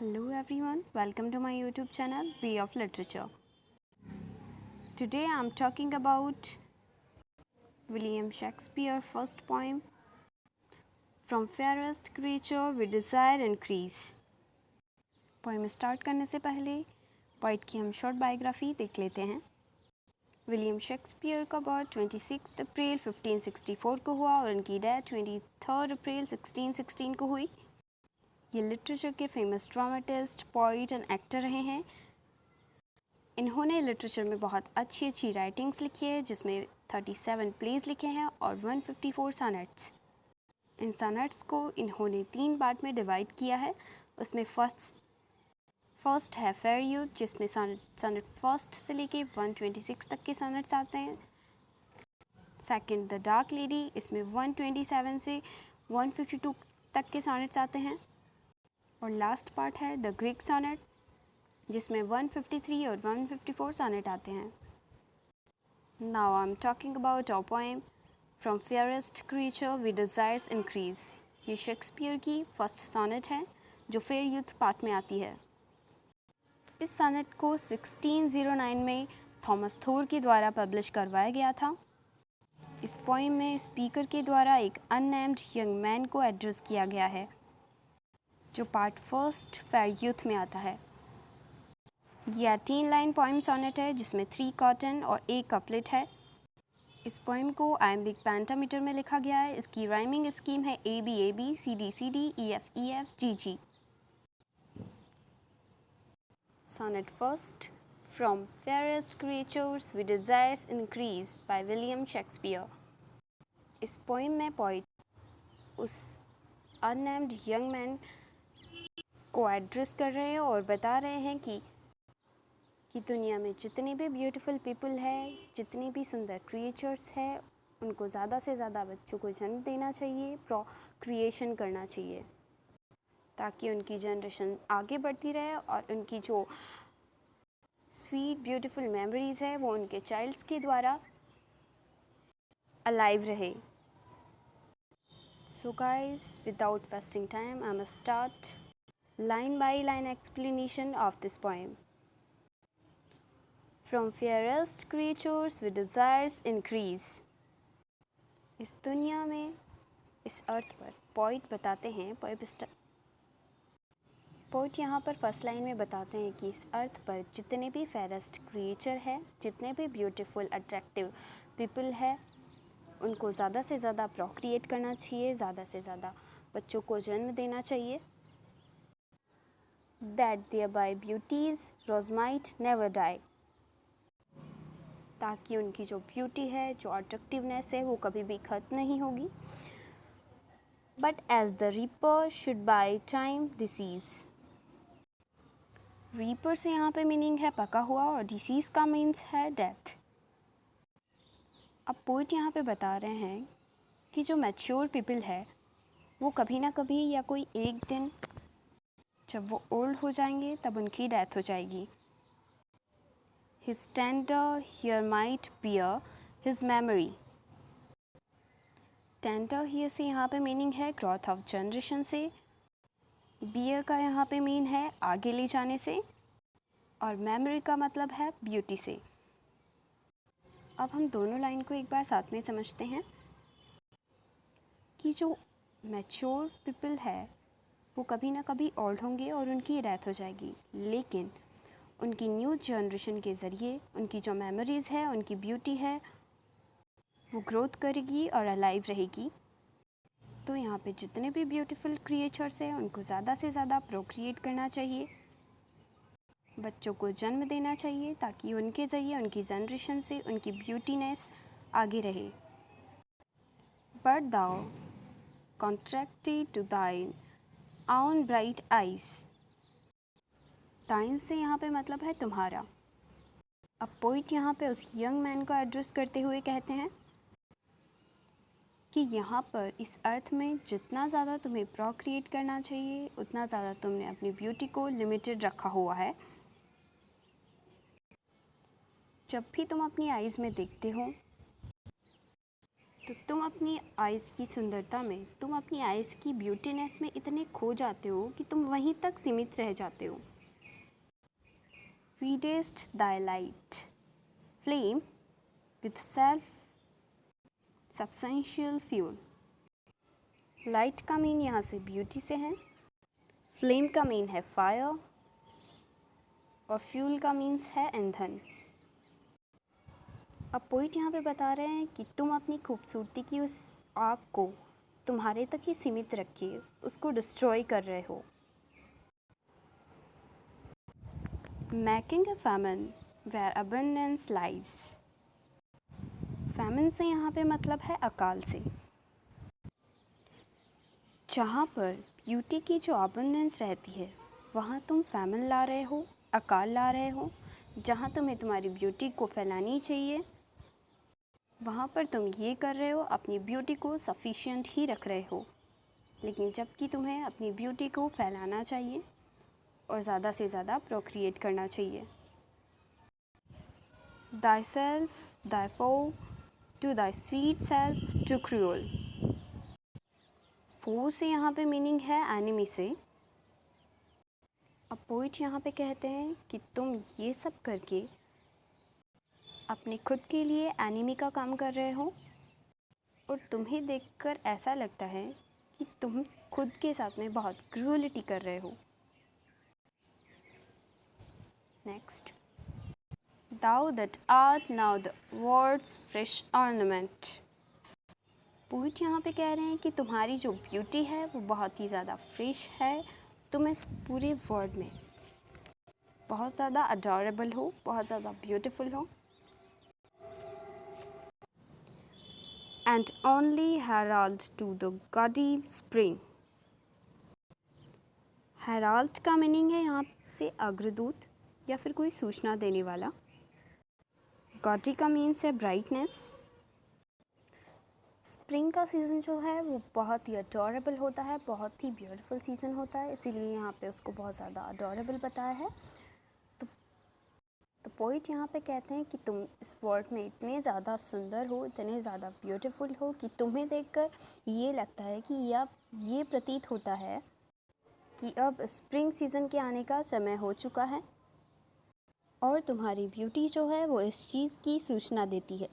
Hello everyone, welcome to my YouTube channel Way of Literature. Today I am talking about William Shakespeare first poem From fairest creature we desire increase. Poem start करने से पहले poet की हम short biography देख लेते हैं। William Shakespeare का birth 26 अप्रैल 1564 को हुआ और उनकी डेथ 23 अप्रैल 1616 को हुई। ये लिटरेचर के famous dramatist, poet and actor रहे हैं। इन्होंने लिटरेचर में बहुत अच्छी अच्छी राइटिंग्स लिखी है, जिसमें 37 प्लेज लिखे हैं और 154 सॉनेट्स। इन सॉनेट्स को इन्होंने 3 पार्ट में डिवाइड किया है। उसमें फर्स्ट है फेयर यूथ, जिसमें सॉनेट फर्स्ट से लेके 126 तक के सॉनेट्स आते हैं। सेकंड द डार्क लेडी, इसमें 127 से 152 तक के सॉनेट्स आते हैं। और लास्ट पार्ट है द ग्रीक सॉनेट, जिसमें 153 और 154 सॉनेट आते हैं। Now I am talking about our poem from fairest creature we desires increase. ये शेक्सपियर की फर्स्ट सॉनेट है जो फेयर यूथ पार्ट में आती है। इस सॉनेट को 1609 में थॉमस थोर के द्वारा पब्लिश करवाया गया था। इस पोएम में स्पीकर के द्वारा एक अननेम्ड यंग मैन को एड्रेस किया गया है, जो पार्ट फर्स्ट फेयर यूथ में आता है। यह 3 लाइन पोएम सॉनेट है, जिसमें 3 कॉटन और 1 कपलेट है। इस पोएम को आयम्बिक पेंटामीटर में लिखा गया है। इसकी राइमिंग स्कीम है ABAB, CD EF GG। Sonnet first, From fairest creatures we desires increase by William Shakespeare। इस पोएम में पोइट उस अननेम्ड यंग मैन को एड्रेस कर रहे हैं और बता रहे हैं कि दुनिया में जितने भी ब्यूटीफुल पीपल है, जितने भी सुंदर क्रिएचर्स हैं, उनको ज़्यादा से ज़्यादा बच्चों को जन्म देना चाहिए, क्रिएशन करना चाहिए, ताकि उनकी जनरेशन आगे बढ़ती रहे और उनकी जो स्वीट ब्यूटीफुल मेमोरीज़ है वो उनके चाइल्ड्स के द्वारा अलाइव रहे। So guys, without wasting time, I must start line by line explanation of this poem. From fairest creatures we desires increase। इस दुनिया में, इस अर्थ पर पोइट बताते हैं, पोइट यहाँ पर फर्स्ट लाइन में बताते हैं कि इस अर्थ पर जितने भी फेयरेस्ट क्रिएचर है, जितने भी ब्यूटीफुल अट्रैक्टिव पीपल है, उनको ज़्यादा से ज़्यादा प्रोक्रिएट करना चाहिए, ज़्यादा से ज़्यादा बच्चों को जन्म देना चाहिए। That thereby beauties rose might never die। ताकि उनकी जो ब्यूटी है, जो अट्रैक्टिवनेस है, वो कभी भी ख़त्म नहीं होगी। But as the reaper should by time disease। Reaper से यहाँ पे मीनिंग है पका हुआ और डिसीज़ का मीन्स है डेथ। अब पोइट यहाँ पे बता रहे हैं कि जो मैच्योर पीपल है वो कभी ना कभी या कोई एक दिन जब वो ओल्ड हो जाएंगे तब उनकी डेथ हो जाएगी। His tender here might bear his memory। Tender here से यहाँ पे मीनिंग है ग्रोथ ऑफ जनरेशन से, बियर का यहाँ पे मीन है आगे ले जाने से, और मेमोरी का मतलब है ब्यूटी से। अब हम दोनों लाइन को एक बार साथ में समझते हैं कि जो मैच्योर पीपल है वो कभी ना कभी ओल्ड होंगे और उनकी डेथ हो जाएगी, लेकिन उनकी न्यू जनरेशन के ज़रिए उनकी जो मेमोरीज़ है, उनकी ब्यूटी है, वो ग्रोथ करेगी और अलाइव रहेगी। तो यहाँ पे जितने भी ब्यूटीफुल क्रिएचर्स हैं उनको ज़्यादा से ज़्यादा प्रोक्रिएट करना चाहिए, बच्चों को जन्म देना चाहिए, ताकि उनके ज़रिए उनकी जनरेशन से उनकी ब्यूटीनेस आगे रहे। But thou contracted to thine own bright eyes। thine से यहाँ पे मतलब है तुम्हारा। अब पोइट यहाँ पे उस यंग मैन को एड्रेस करते हुए कहते हैं कि यहाँ पर इस अर्थ में जितना ज़्यादा तुम्हें प्रोक्रिएट करना चाहिए, उतना ज़्यादा तुमने अपनी ब्यूटी को लिमिटेड रखा हुआ है। जब भी तुम अपनी आइज़ में देखते हो तो तुम अपनी आइज़ की सुंदरता में, तुम अपनी आइज़ की ब्यूटीनेस में इतने खो जाते हो कि तुम वहीं तक सीमित रह जाते हो। Feedest thy light, flame with self-substantial fuel। Light का मीन यहाँ से ब्यूटी से है, फ्लेम का मीन है फायर और फ्यूल का मीन्स है ईंधन। अब पोइट यहाँ पे बता रहे हैं कि तुम अपनी खूबसूरती की उस आग को तुम्हारे तक ही सीमित रखिए, उसको डिस्ट्रॉय कर रहे हो। Making a famine where abundance lies। Famine से यहाँ पे मतलब है अकाल से। जहाँ पर ब्यूटी की जो अबंडेंस रहती है वहाँ तुम फैमिन ला रहे हो, अकाल ला रहे हो। जहाँ तुम्हें तुम्हारी ब्यूटी को फैलानी चाहिए वहाँ पर तुम ये कर रहे हो, अपनी ब्यूटी को सफिशिएंट ही रख रहे हो। लेकिन जबकि तुम्हें अपनी ब्यूटी को फैलाना चाहिए और ज़्यादा से ज़्यादा प्रोक्रिएट करना चाहिए। Thyself, thy foe, to thy sweet self too cruel। foe से यहाँ पे मीनिंग है एनिमी से। अब पोइट यहाँ पे कहते हैं कि तुम ये सब करके अपने खुद के लिए एनिमी का काम कर रहे हो और तुम्हें देखकर ऐसा लगता है कि तुम खुद के साथ में बहुत क्रूअलिटी कर रहे हो। Next, Thou that art now the world's fresh ornament। Poet यहाँ पे कह रहे हैं कि तुम्हारी जो ब्यूटी है वो बहुत ही ज़्यादा फ्रेश है, तुम इस पूरे वर्ल्ड में बहुत ज़्यादा अडोरेबल हो, बहुत ज़्यादा ब्यूटीफुल हो। And only herald to the gaudy spring। Herald का मीनिंग है यहाँ से अग्रदूत या फिर कोई सूचना देने वाला। गॉडी का मीन्स है ब्राइटनेस। स्प्रिंग का सीज़न जो है वो बहुत ही अडोरेबल होता है, बहुत ही ब्यूटीफुल सीज़न होता है, इसीलिए यहाँ पे उसको बहुत ज़्यादा अडोरेबल बताया है। तो पोइट यहाँ पे कहते हैं कि तुम इस वर्ल्ड में इतने ज़्यादा सुंदर हो, इतने ज़्यादा ब्यूटीफुल हो कि तुम्हें देखकर ये लगता है कि ये प्रतीत होता है कि अब स्प्रिंग सीज़न के आने का समय हो चुका है और तुम्हारी ब्यूटी जो है वो इस चीज़ की सूचना देती है।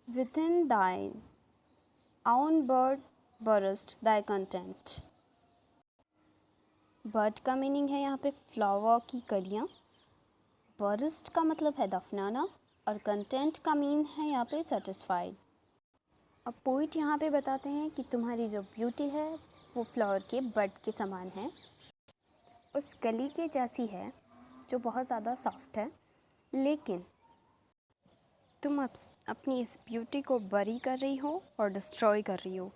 Within thine own bird burst thy content। Bird का मीनिंग है यहाँ पे फ्लावर की कलियाँ, बर्स्ट का मतलब है दफनाना और कंटेंट का मीन है यहाँ पे सेटिस्फाइड। अब पोइट यहाँ पे बताते हैं कि तुम्हारी जो ब्यूटी है वो फ्लावर के बड के समान है, उस कली के जैसी है जो बहुत ज़्यादा सॉफ्ट है, लेकिन तुम अपनी इस ब्यूटी को बरी कर रही हो और डिस्ट्रॉय कर रही हो।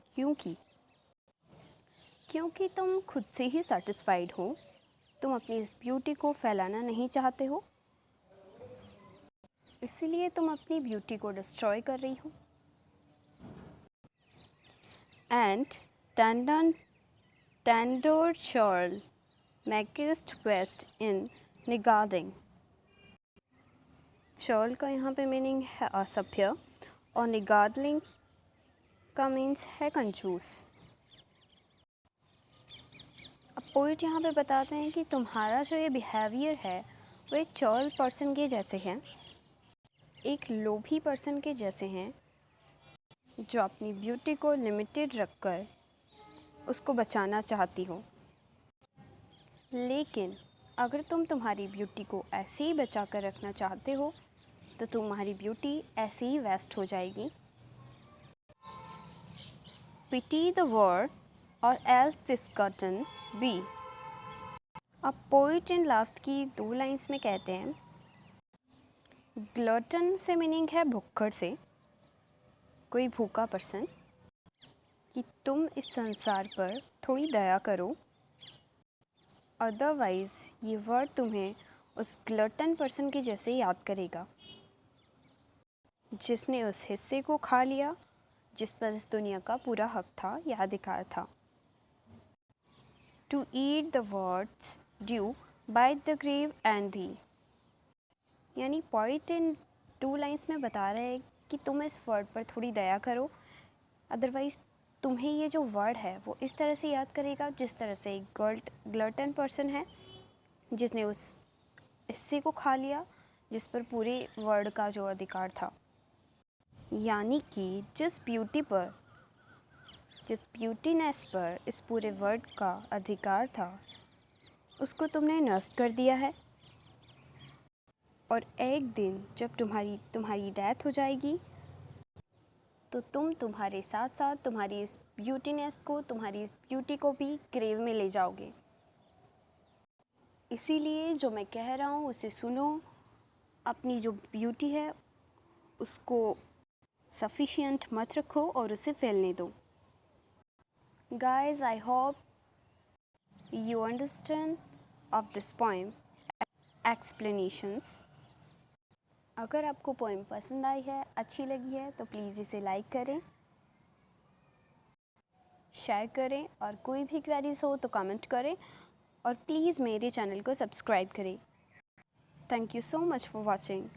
क्योंकि तुम खुद से ही सेटिस्फाइड हो, तुम अपनी इस ब्यूटी को फैलाना नहीं चाहते हो, इसीलिए तुम अपनी ब्यूटी को डिस्ट्रॉय कर रही हो। एंड टेंडर शॉल मैकेस्ट वेस्ट इन निगार्डिंग। शॉल का यहाँ पे मीनिंग है असभ्य और निगार्डलिंग का मीन्स है कंजूस। अब पोइट यहाँ पे बताते हैं कि तुम्हारा जो ये बिहेवियर है वो एक चॉल पर्सन के जैसे हैं, एक लोभी पर्सन के जैसे हैं जो अपनी ब्यूटी को लिमिटेड रखकर उसको बचाना चाहती हो। लेकिन अगर तुम तुम्हारी ब्यूटी को ऐसे ही बचा कर रखना चाहते हो तो तुम्हारी ब्यूटी ऐसे ही वेस्ट हो जाएगी। पिटी द वर्ड और एल्स दिस कर्टन बी। अब पोइट इन लास्ट की 2 लाइन्स में कहते हैं, ग्लटन से मीनिंग है भुक्खड़ से, कोई भूखा पर्सन, कि तुम इस संसार पर थोड़ी दया करो, अदरवाइज़ ये वर्ड तुम्हें उस ग्लटन पर्सन के जैसे याद करेगा जिसने उस हिस्से को खा लिया जिस पर इस दुनिया का पूरा हक था या अधिकार था। To eat the world's due by the grave and thee. यानी पॉइंट इन 2 लाइन्स में बता रहे हैं कि तुम इस वर्ड पर थोड़ी दया करो, अदरवाइज़ तुम्हें ये जो वर्ड है वो इस तरह से याद करेगा जिस तरह से एक ग्लटन पर्सन है जिसने उस हिस्से को खा लिया जिस पर पूरे वर्ड का जो अधिकार था। यानी कि जिस ब्यूटीनेस पर इस पूरे वर्ड का अधिकार था उसको तुमने नष्ट कर दिया है। और एक दिन जब तुम्हारी डेथ हो जाएगी तो तुम्हारे साथ साथ तुम्हारी इस ब्यूटीनेस को, तुम्हारी इस ब्यूटी को भी ग्रेव में ले जाओगे। इसीलिए जो मैं कह रहा हूँ उसे सुनो, अपनी जो ब्यूटी है उसको सफिशिएंट मत रखो और उसे फैलने दो। Guys, I hope you understand of this poem explanations. अगर आपको पोएम पसंद आई है, अच्छी लगी है तो प्लीज़ इसे लाइक करें, शेयर करें और कोई भी क्वेरीज हो तो कमेंट करें और प्लीज़ मेरे चैनल को सब्सक्राइब करें। Thank you so much for watching.